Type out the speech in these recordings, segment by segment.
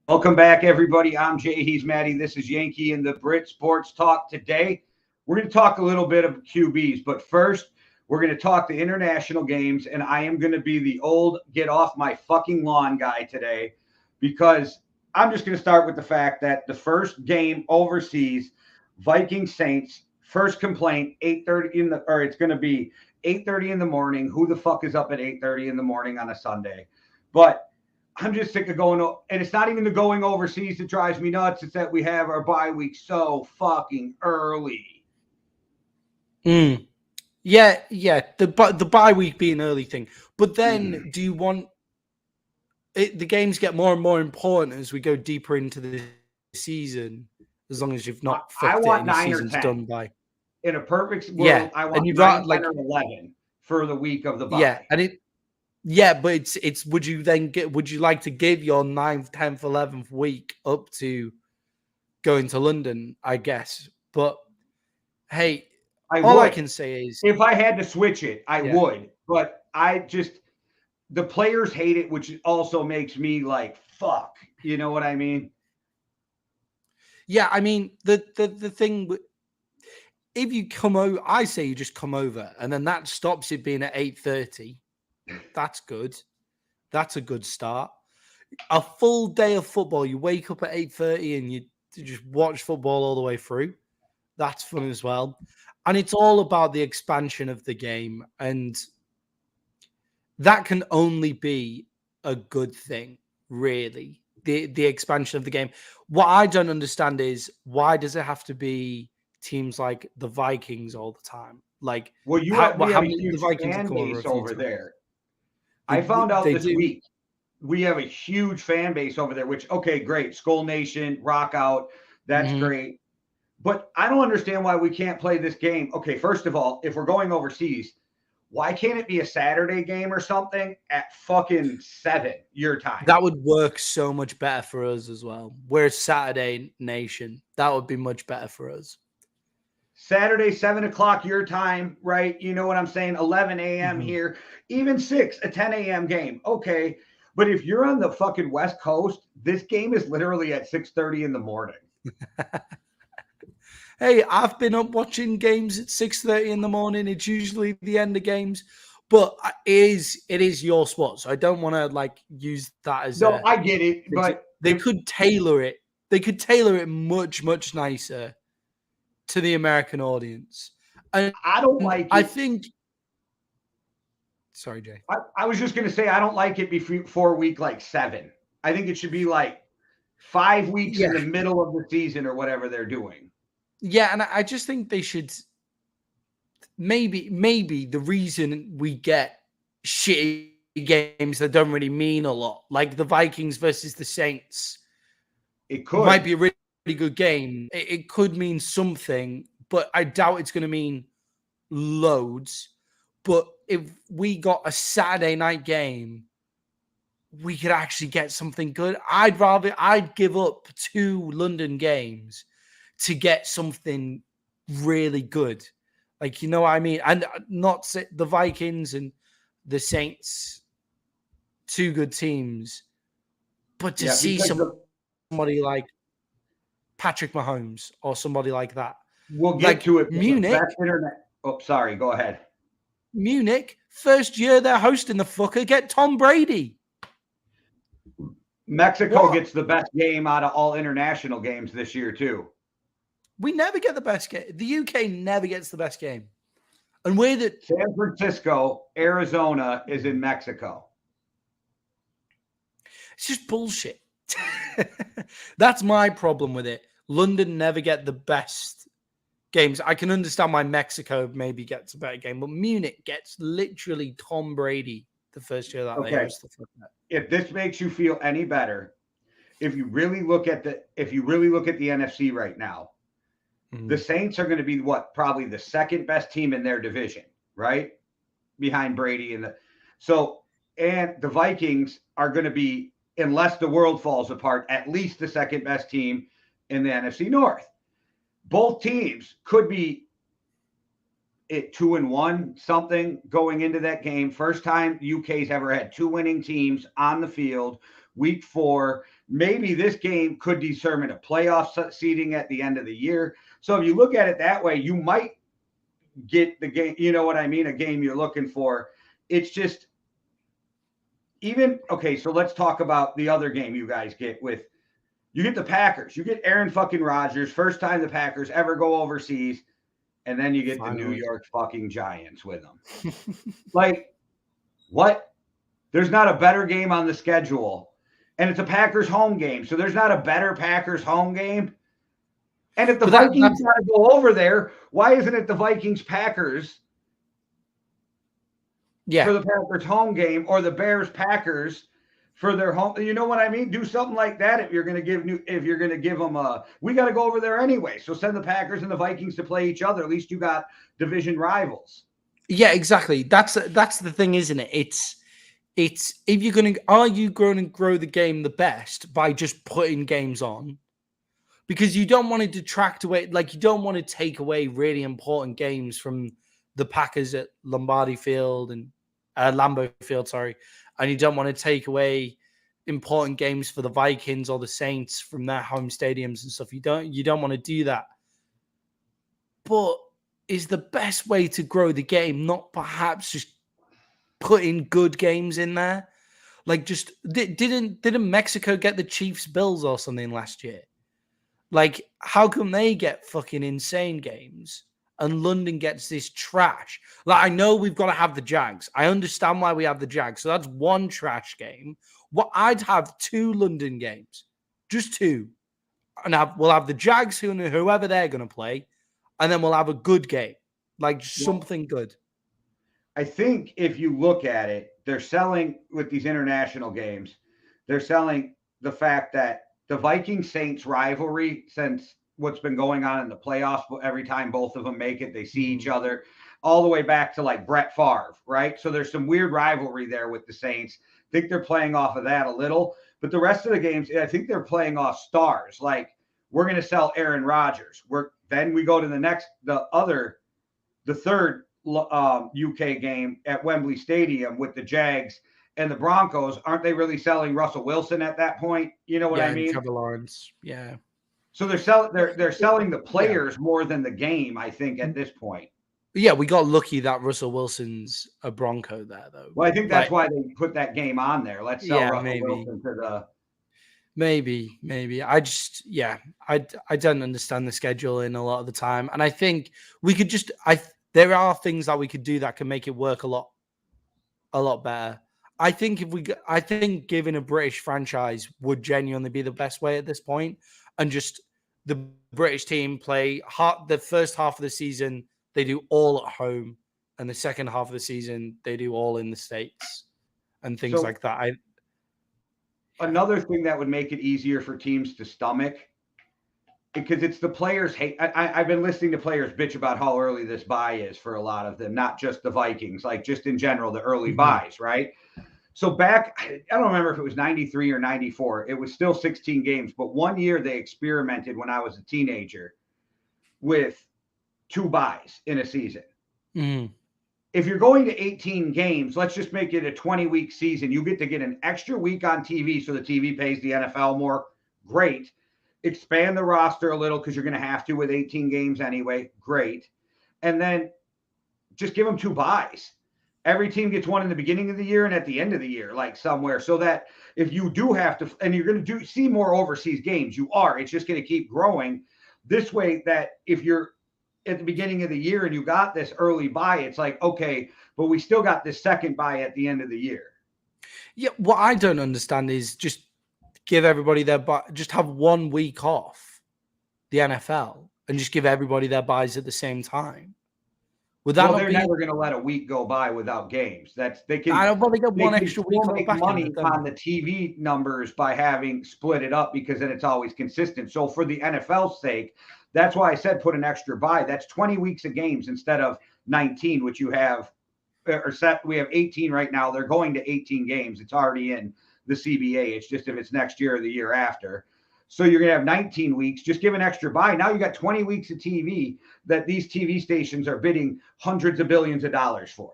Welcome back, everybody. I'm Jay. He's Maddie. This is Yankee in the Brit Sports Talk. Today, we're going to talk a little bit of QBs, but first, we're going to talk the international games, and I am going to be the old get off my fucking lawn guy today because I'm just going to start with the fact that the first game overseas, Viking Saints, first complaint, 8:30 in the, or it's going to be 8:30 in the morning. Who the fuck is up at 8:30 in the morning on a Sunday? But I'm just sick of going, and it's not even the going overseas that drives me nuts. It's that we have our bye week so fucking early. Mm. Yeah. The bye week being early thing, but then do you want it? The games get more and more important as we go deeper into the season. As long as you've not fucked it I and your want 9 or season's 10. done by. In a perfect Yeah, world, I and want you'd 9, like 10, or 11 for the week of the yeah, bye. and it yeah, but it's would you like to give your 9th, 10th, 11th week up to going to London? I guess, but hey, I all I would. can say is If I had to switch it, I yeah. would. But the players hate it, which also makes me like, fuck. You know what I mean? Yeah, I mean the thing if you come over, I say you just come over, and then that stops it being at 8:30. That's good. That's a good start. A full day of football. You wake up at 8:30 and you just watch football all the way through. That's fun as well. And it's all about the expansion of the game, and that can only be a good thing, really. The expansion of the game. What I don't understand is why does it have to be teams like the Vikings all the time? Like Well, we how have a many the huge Vikings have fan come over a base few over times. there. I found out They this do. week we have a huge fan base over there, which, okay, great. Skull Nation, rock out. That's Mhm. great. But I don't understand why we can't play this game. Okay, first of all, if we're going overseas, why can't it be a Saturday game or something at fucking 7 your time? That would work so much better for us as well. We're a Saturday nation. That would be much better for us. Saturday, 7 o'clock your time, right? You know what I'm saying? 11 a.m. Mhm. here, even 6, a 10 a.m. game. Okay. But if you're on the fucking West Coast, this game is literally at 6:30 in the morning. Hey, I've been up watching games at 6:30 in the morning. It's usually the end of games, but it is your sport, so I don't want to like use that as No, a. I get it, but They could tailor it. They could tailor it much nicer to the American audience, and I I don't like think. it. Sorry, Jay. I was just going to say I don't like it before week like 7. I think it should be like 5 weeks Yeah, in the middle of the season or whatever they're doing. yeah, and I just think they should maybe the reason we get shitty games that don't really mean a lot, like the Vikings versus the Saints, It might be a could. really good game. It could mean something, but I doubt it's going to mean loads. But if we got a Saturday night game, we could actually get something good. I'd give up 2 London games to get something really good. Like, you know what I mean? And not the Vikings and the Saints, 2 good teams, but to Yeah, see because somebody like Patrick Mahomes or somebody like that. we'll Like get to it. But the Munich, best internet. Oh, sorry. Go ahead. Munich, first year they're hosting the fucker, get Tom Brady. Mexico What? gets the best game out of all international games this year, too. We never get the best game. The UK never gets the best game. And we're the San Francisco, Arizona is in Mexico. it's just bullshit. That's my problem with it. London never get the best games. I can understand why Mexico maybe gets a better game, but Munich gets literally Tom Brady the first year that they Okay. host the football. If this makes you feel any better, if you really look at the NFC right now, the Saints are going to be what? Probably the second best team in their division, right? Behind Brady and the Vikings are going to be, unless the world falls apart, at least the second best team in the NFC North. Both teams could be at 2-1 something going into that game. First time UK's ever had 2 winning teams on the field week 4. Maybe this game could determine a playoff seeding at the end of the year. So if you look at it that way, you might get the game, you know what I mean? A game you're looking for. It's just okay, so let's talk about the other game you guys get with, you get the Packers. You get Aaron fucking Rodgers, first time the Packers ever go overseas, and then you get the New York fucking Giants with them. Like, what? There's not a better game on the schedule. And it's a Packers home game, so there's not a better Packers home game. And if the Vikings got to go over there, why isn't it the Vikings-Packers for the Packers home game, or the Bears-Packers for their home? You know what I mean? Do something like that if you're going to give them we got to go over there anyway. So send the Packers and the Vikings to play each other. At least you got division rivals. Yeah, exactly. That's the thing, isn't it? It's if you're going to, are you going to grow the game the best by just putting games on? Because you don't want to detract away, like you don't want to take away really important games from the Packers at Lambeau Field, and you don't want to take away important games for the Vikings or the Saints from their home stadiums and stuff. You don't want to do that. But is the best way to grow the game not perhaps just putting good games in there? Like, just didn't Mexico get the Chiefs Bills or something last year? Like, how come they get fucking insane games and London gets this trash? Like, I know we've got to have the Jags. I understand why we have the Jags. So that's one trash game. Well, I'd have 2 London games, just 2. And we'll have the Jags, whoever they're going to play, and then we'll have a good game, like something good. I think if you look at it, they're selling with these international games, they're selling the fact that the Vikings-Saints rivalry, since what's been going on in the playoffs, every time both of them make it, they see each other, all the way back to like Brett Favre, right? So there's some weird rivalry there with the Saints. I think they're playing off of that a little. But the rest of the games, I think they're playing off stars. Like, we're going to sell Aaron Rodgers. Then we go to the third UK game at Wembley Stadium with the Jags and the Broncos. Aren't they really selling Russell Wilson at that point? You know what I mean? Trevor Lawrence. Yeah. So they're selling the players more than the game, I think, at this point. Yeah, we got lucky that Russell Wilson's a Bronco there, though. Well, I think that's why they put that game on there. Let's sell Russell Wilson to the. Maybe. I just, I don't understand the scheduling a lot of the time, and I think we could just, there are things that we could do that can make it work a lot better. I think giving a British franchise would genuinely be the best way at this point, and just the British team play the first half of the season, they do all at home, and the second half of the season they do all in the States and things like that. Another thing that would make it easier for teams to stomach, because it's the players hate. I've been listening to players bitch about how early this bye is for a lot of them, not just the Vikings, like just in general, the early buys, right? So back, I don't remember if it was 93 or 94. It was still 16 games, but one year they experimented when I was a teenager with 2 buys in a season. Mm. If you're going to 18 games, let's just make it a 20-week season. You get to get an extra week on TV, so the TV pays the NFL more. Great. Expand the roster a little because you're going to have to with 18 games anyway. Great. And then just give them 2 buys. Every team gets one in the beginning of the year and at the end of the year, like somewhere, so that if you do have to, and you're going to see more overseas games, it's just going to keep growing this way, that if you're at the beginning of the year and you got this early buy, it's like, okay, but we still got this second buy at the end of the year. Yeah, what I don't understand is just give everybody their buy, just have 1 week off the NFL and just give everybody their buys at the same time. They're never going to let a week go by without games. They can. I don't want to get one extra week on make money on the TV numbers by having split it up, because then it's always consistent. So for the NFL's sake, that's why I said put an extra bye. That's 20 weeks of games instead of 19, which you have, or set. We have 18 right now. They're going to 18 games. It's already in the CBA. It's just if it's next year or the year after. So you're going to have 19 weeks. Just give an extra bye. Now you got 20 weeks of TV that these TV stations are bidding hundreds of billions of dollars for.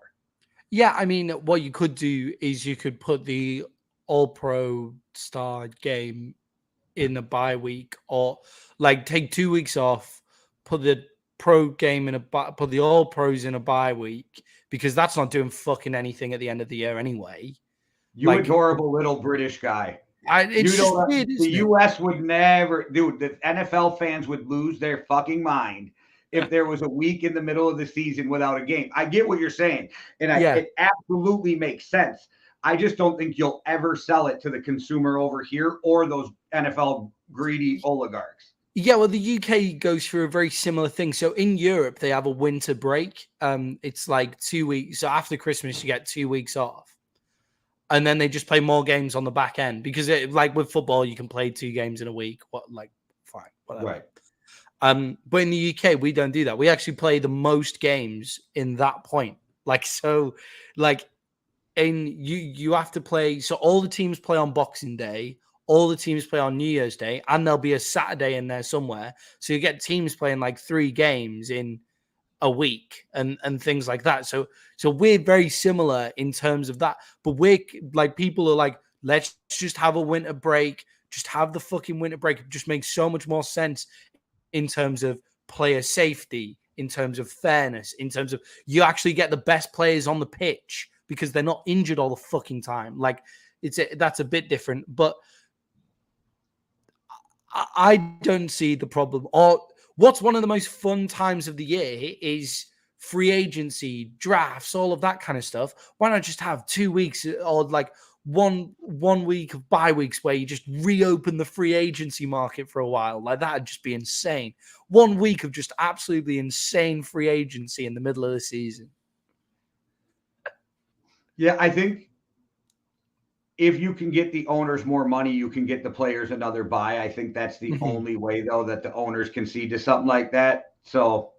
Yeah, I mean, what you could do is you could put the all-pro star game in a bye week, or like take 2 weeks off, put the pro game in put the all pros in a bye week, because that's not doing fucking anything at the end of the year anyway. You like, adorable little British guy. It's just weird, the U.S. would never, dude. The NFL fans would lose their fucking mind if there was a week in the middle of the season without a game. I get what you're saying, and it absolutely makes sense. I just don't think you'll ever sell it to the consumer over here or those NFL greedy oligarchs. Yeah, well, the UK goes through a very similar thing. So in Europe, they have a winter break. It's like 2 weeks. So after Christmas, you get 2 weeks off. And then they just play more games on the back end, because like with football, you can play 2 games in a week. Fine, whatever. Right. But in the UK, we don't do that. We actually play the most games in that point. You have to play. So all the teams play on Boxing Day. All the teams play on New Year's Day, and there'll be a Saturday in there somewhere. So you get teams playing like 3 games in a week and things like that. So we're very similar in terms of that. But we're like, people are like, let's just have a winter break. Just have the fucking winter break. It just makes so much more sense in terms of player safety, in terms of fairness, in terms of you actually get the best players on the pitch because they're not injured all the fucking time. Like that's a bit different, but I don't see the problem. Or what's one of the most fun times of the year is free agency, drafts, all of that kind of stuff. Why not just have 2 weeks or like one week of bye weeks where you just reopen the free agency market for a while? Like that'd just be insane. 1 week of just absolutely insane free agency in the middle of the season. Yeah, I think if you can get the owners more money, you can get the players another buy. I think that's the only way, though, that the owners concede to something like that. So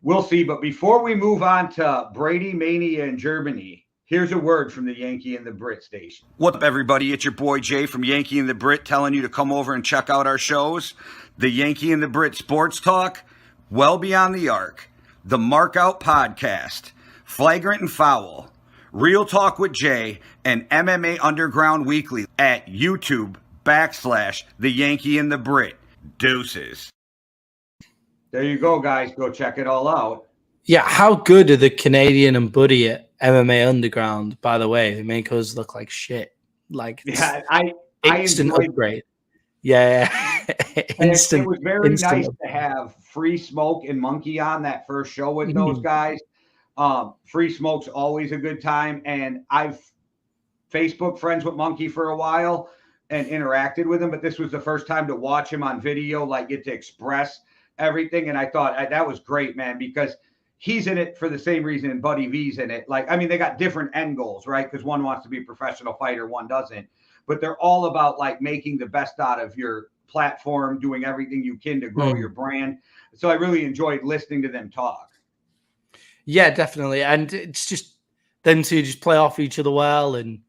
we'll see. But before we move on to Brady Mania in Germany, here's a word from the Yankee and the Brit station. What's up, everybody? It's your boy Jay from Yankee and the Brit telling you to come over and check out our shows. The Yankee and the Brit Sports Talk, Well Beyond the Arc, the Markout Podcast, Flagrant and Foul, Real Talk with Jay, and MMA Underground Weekly at YouTube/The Yankee and the Brit. Deuces. There you go, guys. Go check it all out. Yeah, how good are the Canadian and Buddy at MMA Underground, by the way? They make us look like shit. Like, yeah, I instant upgrade. Yeah. Instant, it was very nice to have Free Smoke and Monkey on that first show with those guys. Free Smoke's always a good time, and I've Facebook friends with Monkey for a while and interacted with him, but this was the first time to watch him on video, like get to express everything, and I thought that was great, man, because he's in it for the same reason and Buddy V's in it. Like, I mean, they got different end goals, right? Because one wants to be a professional fighter, one doesn't, but they're all about like making the best out of your platform, doing everything you can to grow your brand. So I really enjoyed listening to them talk. Yeah, definitely. And it's just them two just play off each other well. And,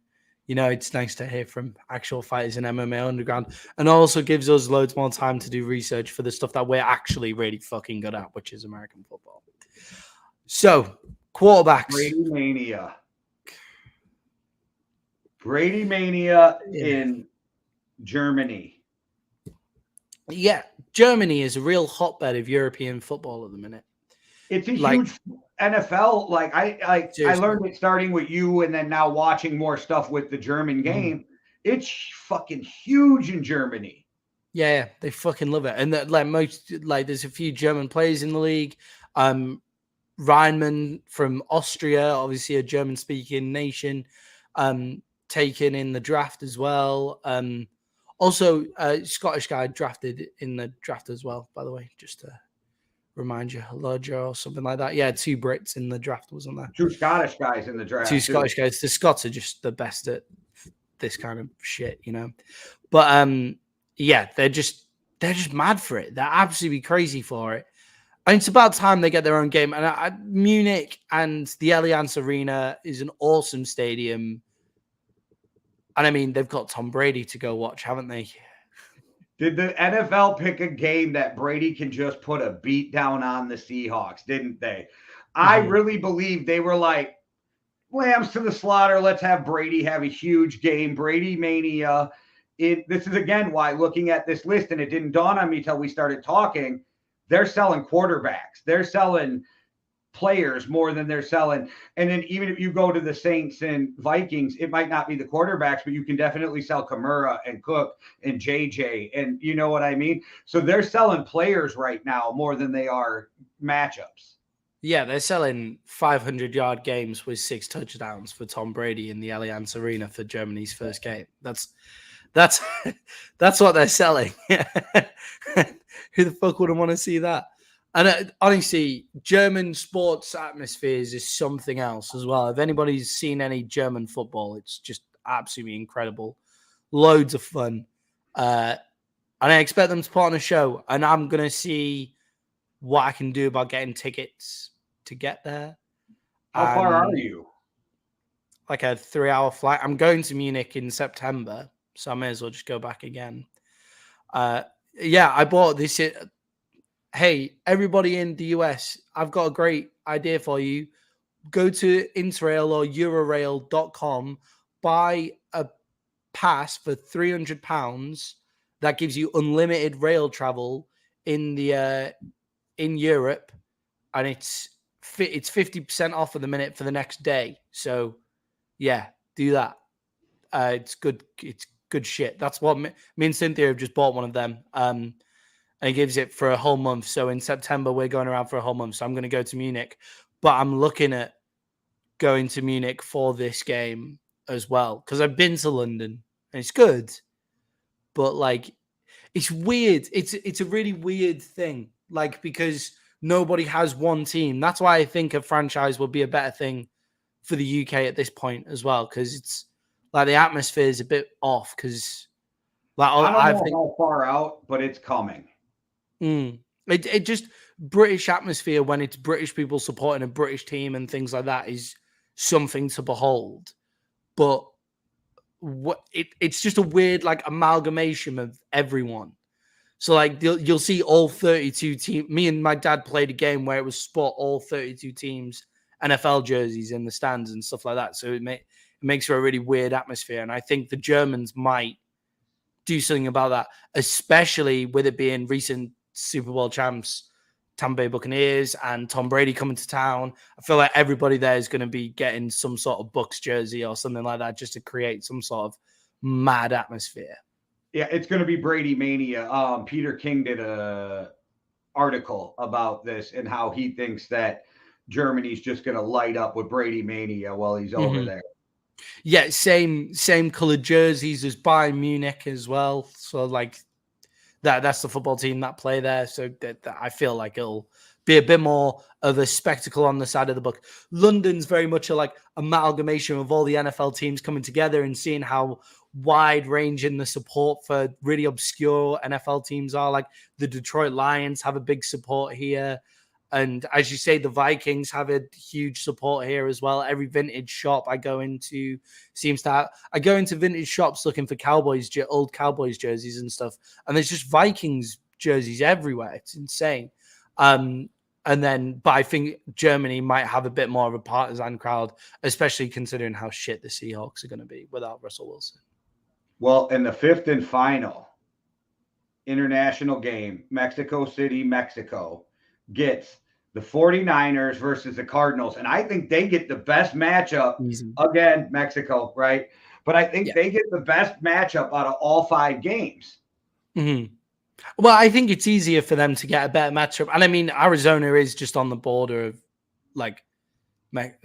you know, it's nice to hear from actual fighters in MMA Underground. And also gives us loads more time to do research for the stuff that we're actually really fucking good at, which is American football. So, quarterbacks. Brady Mania in Germany. Yeah, Germany is a real hotbed of European football at the minute. It's a huge NFL. Like I learned it starting with you, and then now watching more stuff with the German game. It's fucking huge in Germany. Yeah, they fucking love it. And there's a few German players in the league. Reinmann from Austria, obviously a German-speaking nation, taken in the draft as well. Also, a Scottish guy drafted in the draft as well, by the way, just to remind you, Lodger or something like that. Yeah, 2 Brits in the draft, wasn't there? 2 Scottish guys in the draft. 2 Scottish guys. The Scots are just the best at this kind of shit, you know. But yeah, they're just mad for it. They're absolutely crazy for it. And it's about time they get their own game. And Munich and the Allianz Arena is an awesome stadium. And I mean, they've got Tom Brady to go watch, haven't they? Did the NFL pick a game that Brady can just put a beat down on the Seahawks, didn't they? I really believe they were like, lambs to the slaughter. Let's have Brady have a huge game. Brady mania. This is again why looking at this list, and it didn't dawn on me till we started talking. They're selling quarterbacks. They're selling players more than they're selling. And then even if you go to the Saints and Vikings, it might not be the quarterbacks, but you can definitely sell Kamara and Cook and JJ. And you know what I mean? So they're selling players right now more than they are matchups. Yeah, they're selling 500-yard games with 6 touchdowns for Tom Brady in the Allianz Arena for Germany's first game. That's what they're selling. Who the fuck wouldn't want to see that? And honestly, German sports atmospheres is something else as well. If anybody's seen any German football, it's just absolutely incredible. Loads of fun. And I expect them to put on a show. And I'm going to see what I can do about getting tickets to get there. How far are you? Like a 3-hour flight. I'm going to Munich in September, so I may as well just go back again. Yeah, I bought this. Hey, everybody in the US, I've got a great idea for you. Go to Interrail or Eurorail.com, buy a pass for £300 that gives you unlimited rail travel in Europe, and it's 50% off of the minute for the next day. So yeah, do that. It's good. It's good shit. That's what me and Cynthia have just bought one of them. And it gives it for a whole month. So in September, we're going around for a whole month. So I'm going to go to Munich, but I'm looking at going to Munich for this game as well, because I've been to London and it's good, but like, it's weird. It's a really weird thing, like, because nobody has one team. That's why I think a franchise would be a better thing for the UK at this point as well, because it's like the atmosphere is a bit off. Because like, I don't know how far out, but it's coming. It just British atmosphere when it's British people supporting a British team and things like that is something to behold. But it's just a weird like amalgamation of everyone. So like you'll see all 32 teams. Me and my dad played a game where it was spot all 32 teams NFL jerseys in the stands and stuff like that. So it makes for a really weird atmosphere. And I think the Germans might do something about that, especially with it being recent Super Bowl champs, Tampa Bay Buccaneers, and Tom Brady coming to town. I feel like everybody there is going to be getting some sort of Bucs jersey or something like that, just to create some sort of mad atmosphere. Yeah, it's going to be Brady mania. Peter King did a article about this and how he thinks that Germany's just going to light up with Brady mania while he's over there. Yeah, same colored jerseys as Bayern Munich as well. So like that's the football team that play there. So that I feel like it'll be a bit more of a spectacle on the side of the book. London's very much a like amalgamation of all the NFL teams coming together and seeing how wide ranging the support for really obscure NFL teams are. Like the Detroit Lions have a big support here. And as you say, the Vikings have a huge support here as well. Every vintage shop I go into seems to have, I go into vintage shops looking for old Cowboys jerseys and stuff. And there's just Vikings jerseys everywhere. It's insane. But I think Germany might have a bit more of a partisan crowd, especially considering how shit the Seahawks are going to be without Russell Wilson. Well, in the fifth and final international game, Mexico City, Mexico gets the 49ers versus the Cardinals. And I think they get the best matchup. Again, Mexico, right? But I think they get the best matchup out of all 5 games. Well, I think it's easier for them to get a better matchup. And I mean, Arizona is just on the border of like, If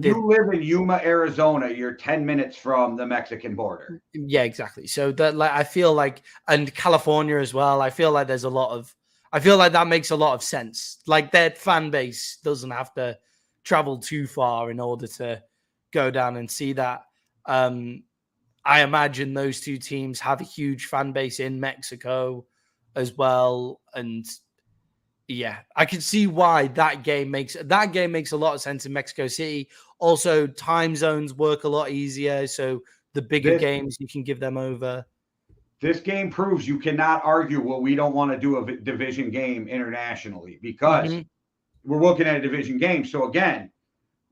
you live in Yuma, Arizona, you're 10 minutes from the Mexican border. Yeah, exactly. So that like I feel like, and California as well, I feel like there's a lot of, I feel like that makes a lot of sense. Like their fan base doesn't have to travel too far in order to go down and see that. I imagine those two teams have a huge fan base in Mexico as well. And yeah, I can see why that game makes a lot of sense in Mexico City. Also, time zones work a lot easier. So the bigger games, you can give them over. This game proves you cannot argue, well, we don't want to do a division game internationally because we're looking at a division game. So again,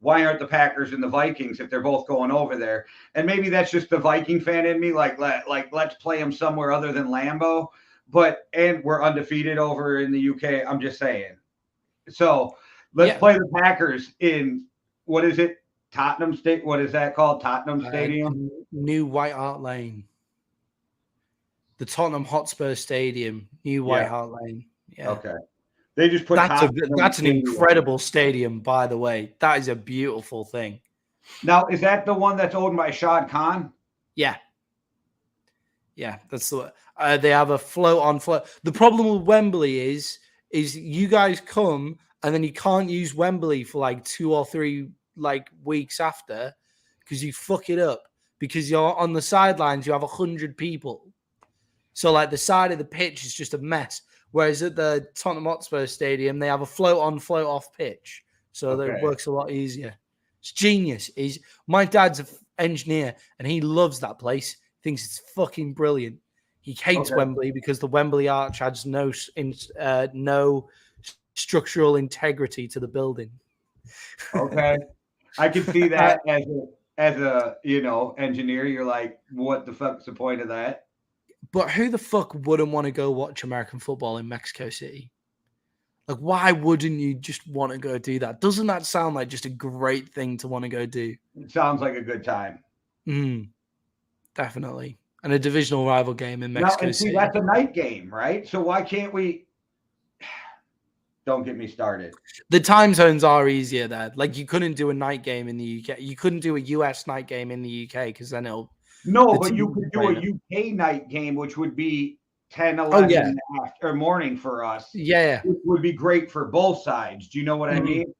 why aren't the Packers and the Vikings if they're both going over there? And maybe that's just the Viking fan in me. Let's play them somewhere other than Lambeau. And we're undefeated over in the UK. I'm just saying. So let's play the Packers in, what is it? Tottenham State. What is that called? Tottenham Stadium? New White Hart Lane. The Tottenham Hotspur Stadium, New White Hart Lane. Yeah. Okay. They just put that's an incredible stadium, by the way. That is a beautiful thing. Now, is that the one that's owned by Shad Khan? Yeah. Yeah, that's the they have a float on float. The problem with Wembley is you guys come and then you can't use Wembley for like 2 or 3 weeks after because you fuck it up because you're on the sidelines. You have 100 people, so like the side of the pitch is just a mess. Whereas at the Tottenham Hotspur Stadium, they have a float on, float off pitch, so that it works a lot easier. It's genius. My dad's an engineer and he loves that place. Thinks it's fucking brilliant. He hates Wembley because the Wembley Arch has no structural integrity to the building. Okay, I can see that as a engineer. You're like, what the fuck's the point of that? But who the fuck wouldn't want to go watch American football in Mexico City? Like, why wouldn't you just want to go do that? Doesn't that sound like just a great thing to want to go do? It sounds like a good time. Definitely. And a divisional rival game in Mexico City. That's a night game, right? So why can't we? Don't get me started. The time zones are easier there. Like, you couldn't do a night game in the UK. You couldn't do a US night game in the UK because then it'll... No, but you could do a UK night game, which would be 10, 11 or morning for us. Yeah. Which would be great for both sides. Do you know what I mean?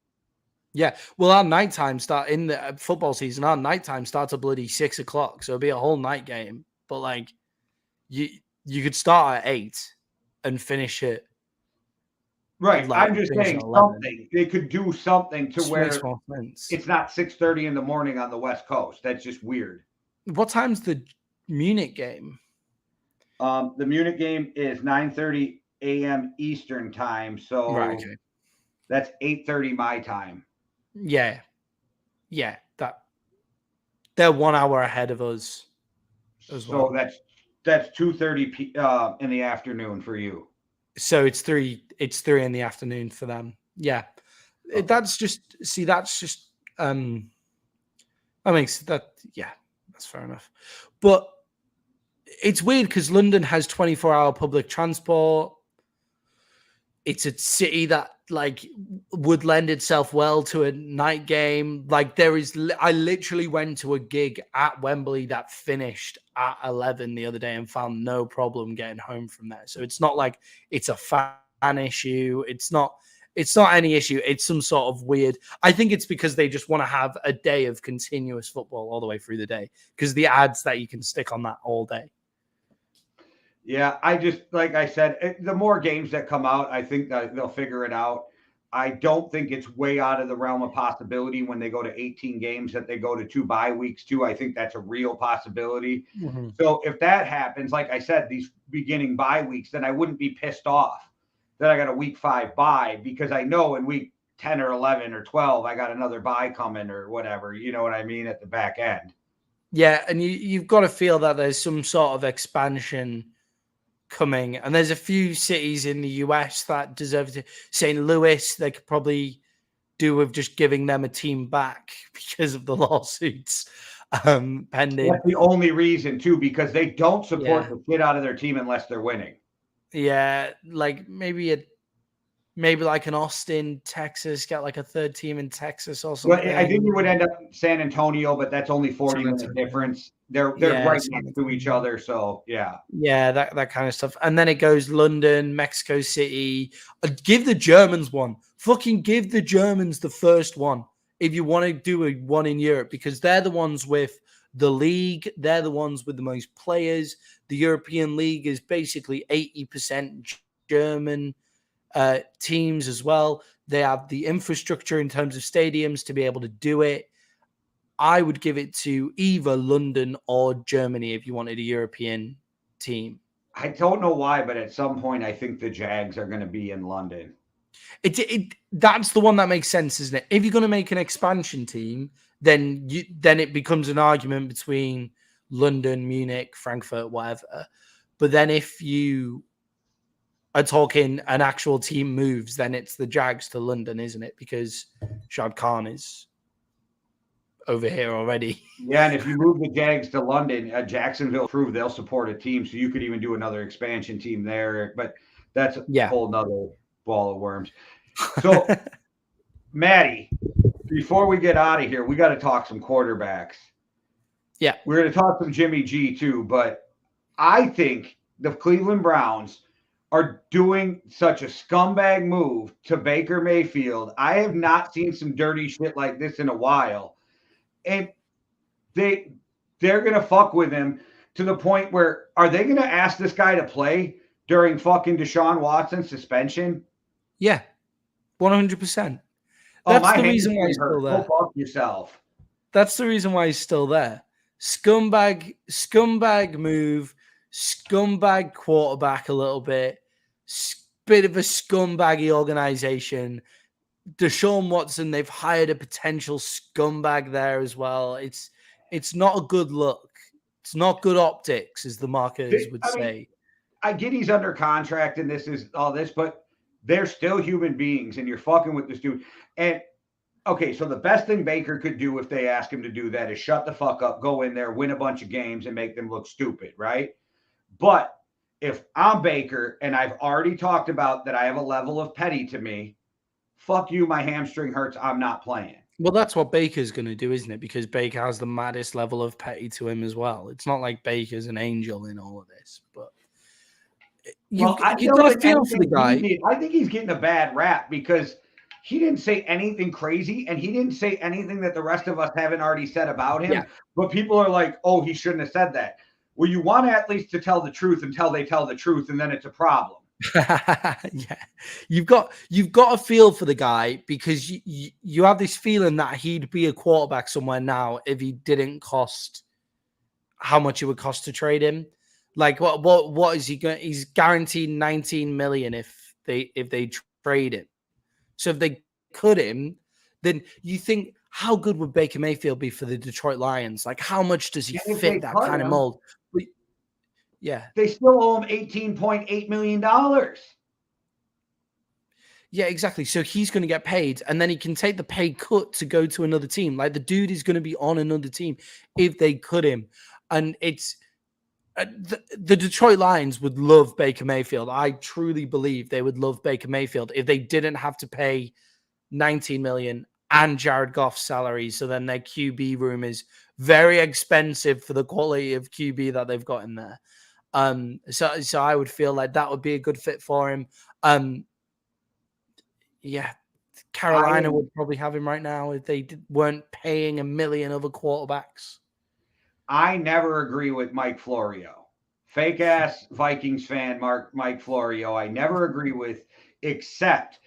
Yeah. Well, our nighttime start in the football season. Our nighttime starts at bloody 6 o'clock. So it'll be a whole night game. But like, you could start at 8 and finish it. Right. I'm just saying something. They could do something to where it's not 6:30 in the morning on the West Coast. That's just weird. What time's the Munich game? The Munich game is 9:30 a.m. Eastern time. So that's 8:30 my time. Yeah. They're 1 hour ahead of us as well. So that's 2:30 in the afternoon for you. So it's 3 in the afternoon for them. Yeah. That's fair enough. But it's weird because London has 24-hour public transport. It's a city that like would lend itself well to a night game. Like I literally went to a gig at Wembley that finished at 11 the other day and found no problem getting home from there. So it's not like it's a fan issue. It's not any issue. It's some sort of weird. I think it's because they just want to have a day of continuous football all the way through the day because the ads that you can stick on that all day. Yeah, like I said, the more games that come out, I think that they'll figure it out. I don't think it's way out of the realm of possibility when they go to 18 games that they go to 2 bye weeks too. I think that's a real possibility. Mm-hmm. So if that happens, like I said, these beginning bye weeks, then I wouldn't be pissed off that I got a week 5 bye because I know in week 10 or 11 or 12, I got another bye coming or whatever. You know what I mean? At the back end. Yeah. And you've got to feel that there's some sort of expansion coming, and there's a few cities in the US that deserve to. St. Louis, they could probably do with just giving them a team back because of the lawsuits pending. That's the only reason too, because they don't support the shit out of their team unless they're winning. Yeah, like maybe like an Austin, Texas, got like a third team in Texas or something. Well, I think you would end up San Antonio, but that's only 40 minutes difference. They're right next to each other, so yeah. Yeah, that kind of stuff. And then it goes London, Mexico City. Give the Germans one. Fucking give the Germans the first one if you want to do a one in Europe, because they're the ones with the league. They're the ones with the most players. The European League is basically 80% German teams as well. They have the infrastructure in terms of stadiums to be able to do it. I would give it to either London or Germany if you wanted a European team. I don't know why, but at some point I think the Jags are going to be in London. That's the one that makes sense, isn't it? If you're going to make an expansion team, then it becomes an argument between London, Munich, Frankfurt, whatever. But then if you are talking an actual team moves, then it's the Jags to London, isn't it? Because Shad Khan is over here already. Yeah, and if you move the Jags to London, Jacksonville proved they'll support a team, so you could even do another expansion team there. But that's a whole nother ball of worms. So, Maddie, before we get out of here, we got to talk some quarterbacks. Yeah. We're going to talk some Jimmy G too, but I think the Cleveland Browns are doing such a scumbag move to Baker Mayfield. I have not seen some dirty shit like this in a while. And they're going to fuck with him to the point where, are they going to ask this guy to play during fucking Deshaun Watson's suspension? Yeah, 100%. That's the reason why he's still there. Go fuck yourself. That's the reason why he's still there. Scumbag move, scumbag quarterback a little bit, bit of a scumbaggy organization. Deshaun Watson, they've hired a potential scumbag there as well. It's not a good look. It's not good optics, as the marketers would say. I get he's under contract and this is all this, but they're still human beings and you're fucking with this dude. And okay, so the best thing Baker could do if they ask him to do that is shut the fuck up, go in there, win a bunch of games, and make them look stupid, right? But if I'm Baker and I've already talked about that I have a level of petty to me, fuck you, my hamstring hurts, I'm not playing. Well, that's what Baker's going to do, isn't it? Because Baker has the maddest level of petty to him as well. It's not like Baker's an angel in all of this, but you got to feel for the guy. I think he's getting a bad rap because he didn't say anything crazy and he didn't say anything that the rest of us haven't already said about him. Yeah. But people are like, oh, he shouldn't have said that. Well, you want athletes to tell the truth until they tell the truth, and then it's a problem. Yeah, you've got a feel for the guy because you have this feeling that he'd be a quarterback somewhere now if he didn't cost how much it would cost to trade him. Like what is he going? He's guaranteed 19 million if they trade him. So if they cut him, then you think, how good would Baker Mayfield be for the Detroit Lions? Like, how much does he fit that kind of mold? Yeah. They still owe him $18.8 million. Yeah, exactly. So he's going to get paid, and then he can take the pay cut to go to another team. Like, the dude is going to be on another team if they cut him. And it's the Detroit Lions would love Baker Mayfield. I truly believe they would love Baker Mayfield if they didn't have to pay $19 million and Jared Goff's salary. So then their QB room is very expensive for the quality of QB that they've got in there. So I would feel like that would be a good fit for him. Yeah, Carolina would probably have him right now if they weren't paying a million other quarterbacks. I never agree with Mike Florio. Fake ass Vikings fan, Mike Florio. I never agree with, except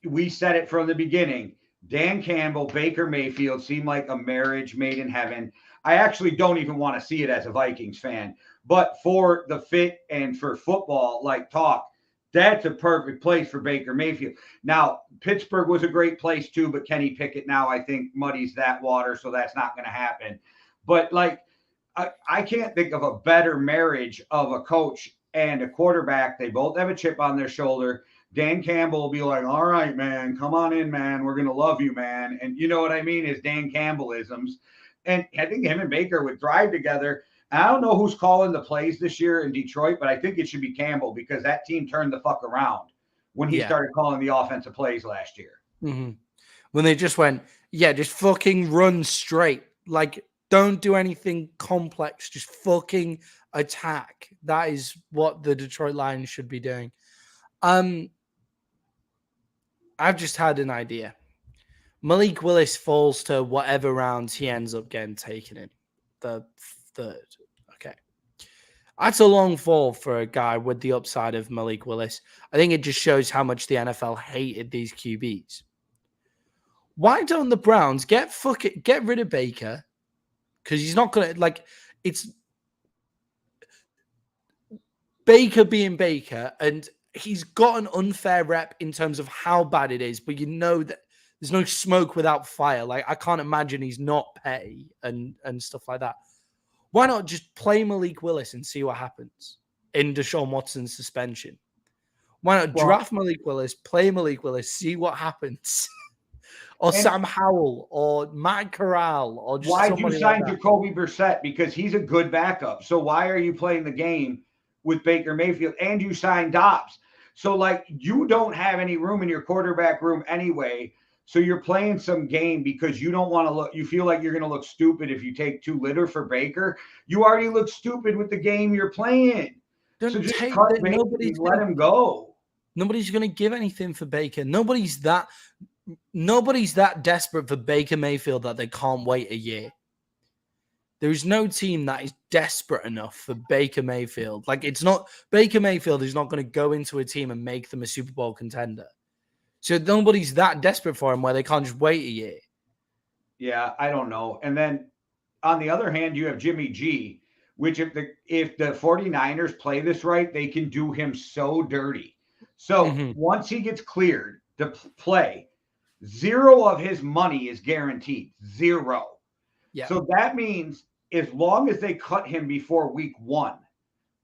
we said it from the beginning. Dan Campbell, Baker Mayfield seem like a marriage made in heaven. I actually don't even want to see it as a Vikings fan, but for the fit and for football, like talk, that's a perfect place for Baker Mayfield. Now, Pittsburgh was a great place too, but Kenny Pickett now I think muddies that water, so that's not going to happen. But like, I can't think of a better marriage of a coach and a quarterback. They both have a chip on their shoulder. Dan Campbell will be like, all right, man, come on in, man. We're going to love you, man. And you know what I mean? Is Dan Campbellisms. And I think him and Baker would thrive together. And I don't know who's calling the plays this year in Detroit, but I think it should be Campbell because that team turned the fuck around when he started calling the offensive plays last year. Mm-hmm. When they just went, just fucking run straight. Like, don't do anything complex. Just fucking attack. That is what the Detroit Lions should be doing. I've just had an idea. Malik Willis falls to whatever rounds he ends up getting taken in. The third. Okay. That's a long fall for a guy with the upside of Malik Willis. I think it just shows how much the NFL hated these QBs. Why don't the Browns get rid of Baker? Because he's not going to, it's Baker being Baker, and he's got an unfair rep in terms of how bad it is, but you know that there's no smoke without fire. Like, I can't imagine he's not petty and stuff like that. Why not just play Malik Willis and see what happens in Deshaun Watson's suspension? Why not draft Malik Willis, play Malik Willis, see what happens? Or Sam Howell or Matt Corral or just why'd you sign like Jacoby Brissett? Because he's a good backup. So why are you playing the game with Baker Mayfield? And you signed Dobbs. So, like, you don't have any room in your quarterback room anyway. So you're playing some game because you don't want to look, you feel like you're going to look stupid if you take too little for Baker. You already look stupid with the game you're playing. So just cut Baker and let him go. Nobody's going to give anything for Baker. Nobody's that desperate for Baker Mayfield that they can't wait a year. There is no team that is desperate enough for Baker Mayfield. Like, it's not, Baker Mayfield is not going to go into a team and make them a Super Bowl contender. So nobody's that desperate for him where they can't just wait a year. Yeah, I don't know. And then on the other hand, you have Jimmy G, which if the 49ers play this right, they can do him so dirty. So once he gets cleared to play, 0 of his money is guaranteed. 0. Yeah. So that means as long as they cut him before week 1,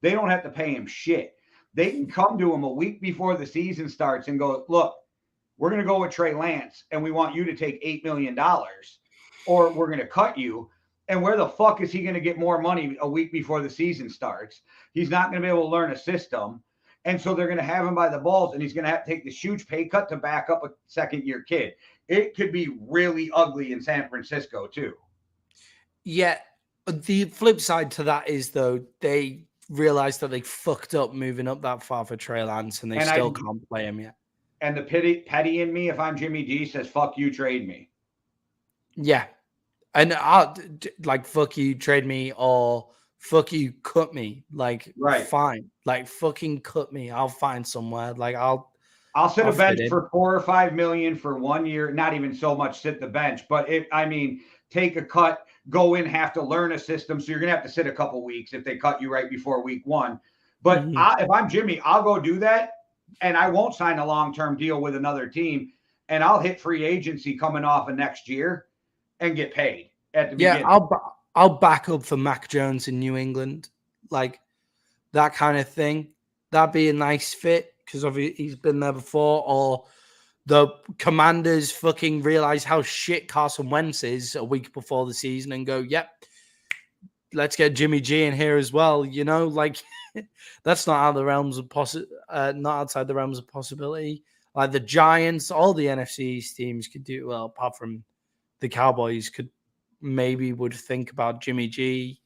they don't have to pay him shit. They can come to him a week before the season starts and go, look, we're going to go with Trey Lance and we want you to take $8 million or we're going to cut you. And where the fuck is he going to get more money a week before the season starts? He's not going to be able to learn a system. And so they're going to have him by the balls and he's going to have to take this huge pay cut to back up a second-year kid. It could be really ugly in San Francisco too. Yeah. The flip side to that is, though, they realized that they fucked up moving up that far for Trey Lance and they still can't play him yet. And the petty in me, if I'm Jimmy G, says, fuck you, trade me. Yeah. And I'll, like, fuck you, trade me, or fuck you, cut me. Like, right. Fine. Like, fucking cut me. I'll find somewhere. Like, I'll sit a bench for $4 or $5 million for 1 year. Not even so much sit the bench, but take a cut, go in, have to learn a system. So you're going to have to sit a couple weeks if they cut you right before week 1. But if I'm Jimmy, I'll go do that. And I won't sign a long-term deal with another team. And I'll hit free agency coming off of next year and get paid at the beginning. Yeah, I'll back up for Mac Jones in New England. Like, that kind of thing. That'd be a nice fit because he's been there before. Or the Commanders fucking realize how shit Carson Wentz is a week before the season and go, yep, let's get Jimmy G in here as well. You know, like, that's not out of the realms of not outside the realms of possibility. Like the Giants, all the NFC East teams could do well, apart from the Cowboys would think about Jimmy G.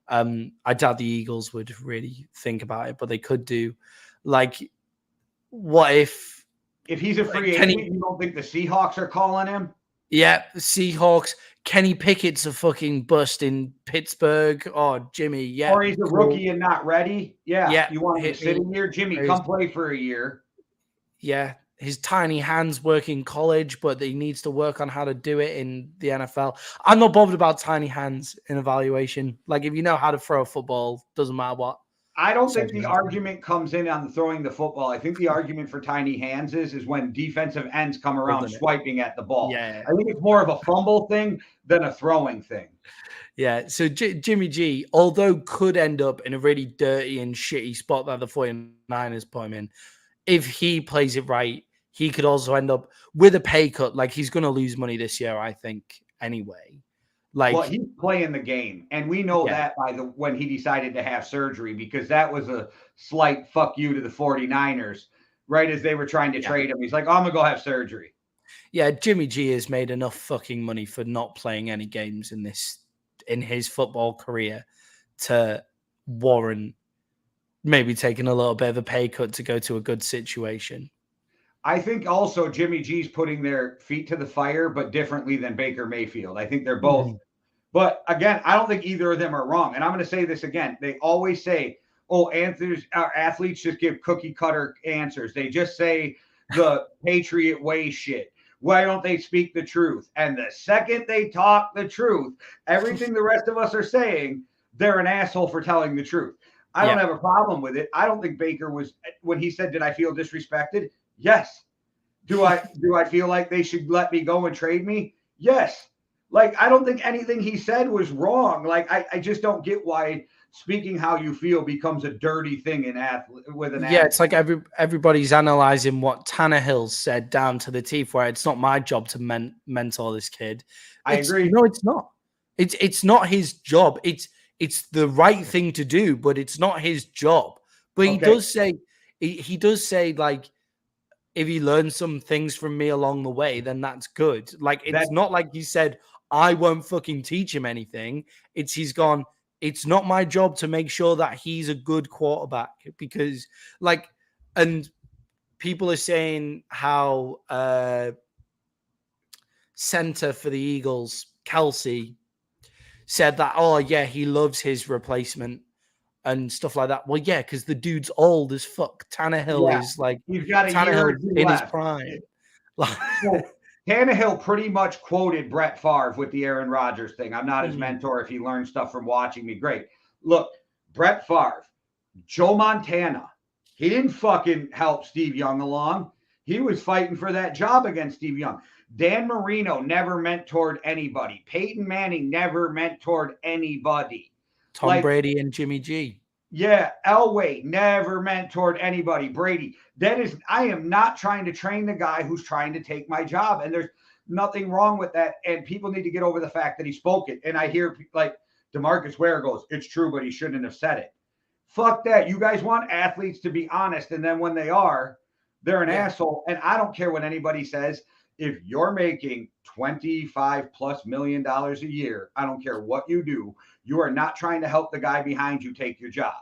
I doubt the Eagles would really think about it, but they could do. Like, what if he's a free agent, you don't think the Seahawks are calling him? Yeah, the Seahawks. Kenny Pickett's a fucking bust in Pittsburgh. Oh, Jimmy, yeah. Or he's a rookie and not ready. Yeah. You want him to sit in here? Jimmy, come play for a year. Yeah. His tiny hands work in college, but he needs to work on how to do it in the NFL. I'm not bothered about tiny hands in evaluation. Like, if you know how to throw a football, doesn't matter what. I don't think the argument comes in on throwing the football. I think the argument for tiny hands is when defensive ends come around swiping at the ball. Yeah. I think it's more of a fumble thing than a throwing thing. Yeah, so Jimmy G, although could end up in a really dirty and shitty spot that the 49ers put him in, if he plays it right, he could also end up with a pay cut. Like, he's going to lose money this year, I think, anyway. Like, well, he's playing the game, and we know that when he decided to have surgery, because that was a slight fuck you to the 49ers right as they were trying to trade him. He's like, oh, I'm gonna go have surgery. Yeah, Jimmy G has made enough fucking money for not playing any games in his football career to warrant maybe taking a little bit of a pay cut to go to a good situation. I think also Jimmy G's putting their feet to the fire, but differently than Baker Mayfield. I think they're both. But again, I don't think either of them are wrong. And I'm going to say this again. They always say, oh, athletes just give cookie cutter answers. They just say the Patriot way shit. Why don't they speak the truth? And the second they talk the truth, everything the rest of us are saying, they're an asshole for telling the truth. I don't have a problem with it. I don't think Baker was, when he said, did I feel disrespected? Yes. Do I feel like they should let me go and trade me? Yes. Like, I don't think anything he said was wrong. Like, I just don't get why speaking how you feel becomes a dirty thing in with an Yeah, athlete. it's like everybody's analyzing what Tannehill said down to the teeth, where it's not my job to mentor this kid. I agree. No, it's not. It's not his job. It's the right thing to do, but it's not his job. But he does say he does say, like, if he learns some things from me along the way, then that's good. Like, it's not like he said, I won't fucking teach him anything. He's gone, it's not my job to make sure that he's a good quarterback, because, like, and people are saying how center for the Eagles, Kelsey, said that, oh yeah, he loves his replacement and stuff like that. Well, yeah, because the dude's old as fuck. Tannehill is like, he's got a year or two in left. his prime. So, Tannehill pretty much quoted Brett Favre with the Aaron Rodgers thing. I'm not his mentor. If he learned stuff from watching me, great. Look, Brett Favre, Joe Montana, he didn't fucking help Steve Young along. He was fighting for that job against Steve Young. Dan Marino never mentored anybody. Peyton Manning never mentored anybody. Tom Brady and Jimmy G. Yeah, Elway never mentored anybody. Brady. I am not trying to train the guy who's trying to take my job. And there's nothing wrong with that. And people need to get over the fact that he spoke it. And I hear, like, DeMarcus Ware goes, it's true, but he shouldn't have said it. Fuck that. You guys want athletes to be honest. And then when they are, they're an asshole. And I don't care what anybody says. If you're making $25+ million a year, I don't care what you do. You are not trying to help the guy behind you take your job.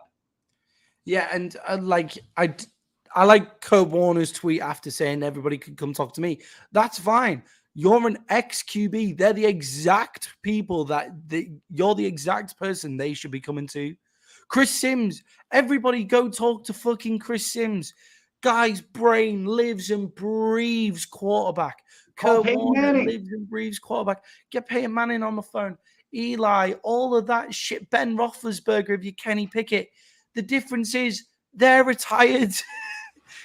Yeah, and I like Kurt Warner's tweet after saying everybody could come talk to me. That's fine. You're an ex-QB. They're the exact people you're the exact person they should be coming to. Chris Sims. Everybody go talk to fucking Chris Sims. Guy's brain lives and breathes quarterback. Kurt Warner lives and breathes quarterback. Get Peyton Manning on the phone. Eli, all of that shit. Ben Roethlisberger, if you Kenny Pickett. The difference is they're retired.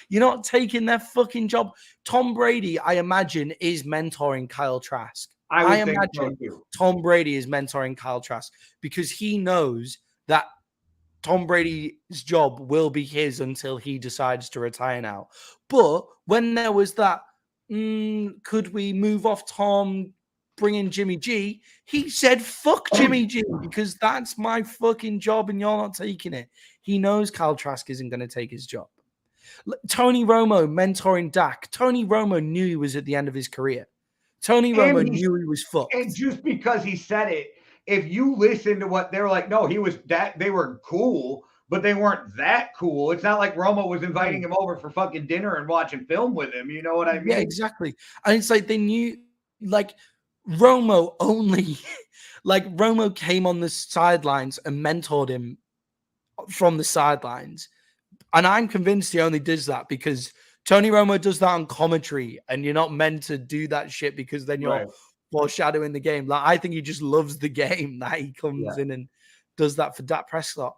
You're not taking their fucking job. Tom Brady, I imagine, is mentoring Kyle Trask. I imagine Tom Brady is mentoring Kyle Trask because he knows that Tom Brady's job will be his until he decides to retire now. But when there was that, could we move off Tom, bring in Jimmy G? He said, fuck Jimmy G, because that's my fucking job and you're not taking it. He knows Kyle Trask isn't going to take his job. Tony Romo mentoring Dak. Tony Romo knew he was at the end of his career. Tony Romo knew he was fucked. And just because he said it, if you listen to what they were like, no, he was that, they were cool, but they weren't that cool. It's not like Romo was inviting him over for fucking dinner and watching film with him. You know what I mean? Yeah, exactly. And it's like they knew, like, Romo only, like, Romo came on the sidelines and mentored him from the sidelines. And I'm convinced he only does that because Tony Romo does that on commentary, and you're not meant to do that shit because then you're foreshadowing the game. Like, I think he just loves the game that he comes in and does that for Dak Prescott.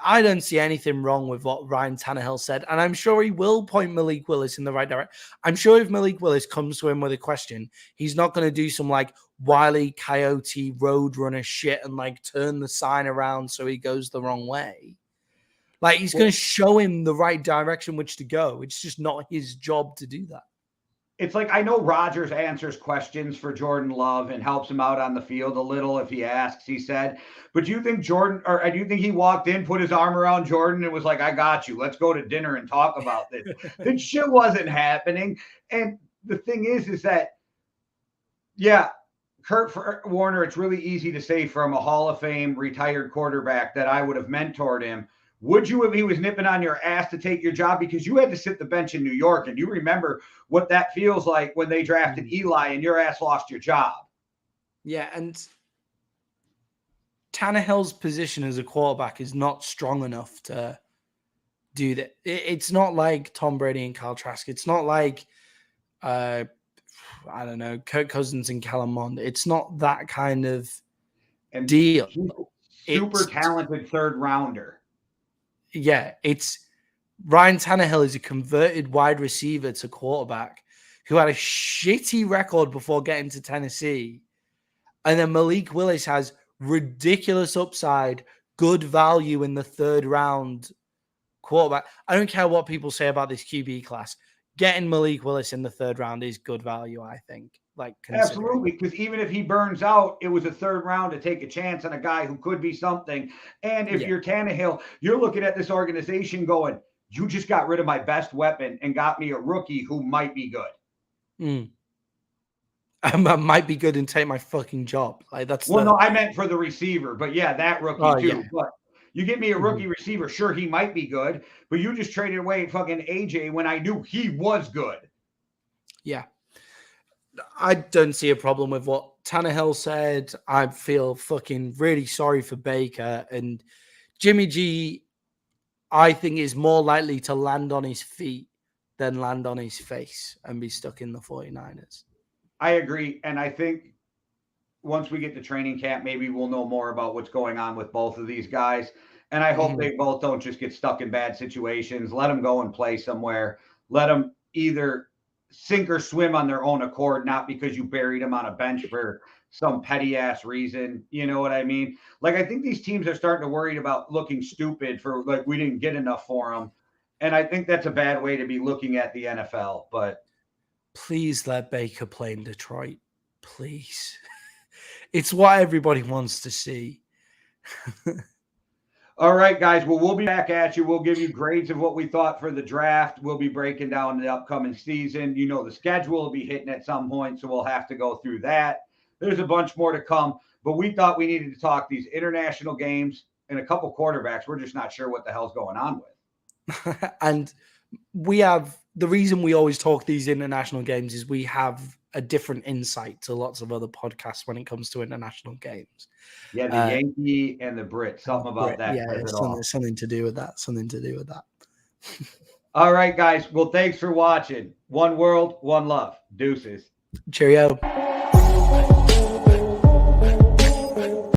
I don't see anything wrong with what Ryan Tannehill said, and I'm sure he will point Malik Willis in the right direction. I'm sure if Malik Willis comes to him with a question, he's not going to do some like Wile E. Coyote roadrunner shit and like turn the sign around so he goes the wrong way. Like, he's going to show him the right direction which to go. It's just not his job to do that. It's like, I know Rodgers answers questions for Jordan Love and helps him out on the field a little if he asks, he said. But do you think do you think he walked in, put his arm around Jordan and was like, I got you. Let's go to dinner and talk about this. That shit wasn't happening. And the thing is that, yeah, Kurt Warner, it's really easy to say from a Hall of Fame retired quarterback that I would have mentored him. Would you if he was nipping on your ass to take your job? Because you had to sit the bench in New York, and you remember what that feels like when they drafted Eli and your ass lost your job. Yeah, and Tannehill's position as a quarterback is not strong enough to do that. It's not like Tom Brady and Kyle Trask. It's not like, I don't know, Kirk Cousins and Kellen Mond. It's not that kind of deal. super talented third rounder. Yeah, it's Ryan Tannehill is a converted wide receiver to quarterback who had a shitty record before getting to Tennessee. And then Malik Willis has ridiculous upside, good value in the third round quarterback. I don't care what people say about this QB class. Getting Malik Willis in the third round is good value, I think. Absolutely, because even if he burns out, it was a third round to take a chance on a guy who could be something. And if you're Tannehill, you're looking at this organization going, you just got rid of my best weapon and got me a rookie who might be good. Might be good and take my fucking job. No, I meant for the receiver, but yeah, that rookie too. Yeah. But you get me a rookie receiver, sure, he might be good, but you just traded away fucking AJ when I knew he was good. Yeah. I don't see a problem with what Tannehill said. I feel fucking really sorry for Baker, and Jimmy G, I think, is more likely to land on his feet than land on his face and be stuck in the 49ers. I agree. And I think once we get to training camp, maybe we'll know more about what's going on with both of these guys. And I hope they both don't just get stuck in bad situations. Let them go and play somewhere. Let them either sink or swim on their own accord, not because you buried them on a bench for some petty ass reason. You know what I mean? I think these teams are starting to worry about looking stupid for we didn't get enough for them. And I think that's a bad way to be looking at the NFL. But please let Baker play in Detroit. Please. It's what everybody wants to see. All right, guys. Well, we'll be back at you. We'll give you grades of what we thought for the draft. We'll be breaking down the upcoming season. The schedule will be hitting at some point, so we'll have to go through that. There's a bunch more to come, but we thought we needed to talk these international games and a couple quarterbacks. We're just not sure what the hell's going on with. And we have the reason we always talk these international games is we have a different insight to lots of other podcasts when it comes to international games. Yeah, the Yankee and the Brit. Something about that. Yeah, something to do with that. Something to do with that. All right, guys. Well, thanks for watching. One world, one love. Deuces. Cheerio.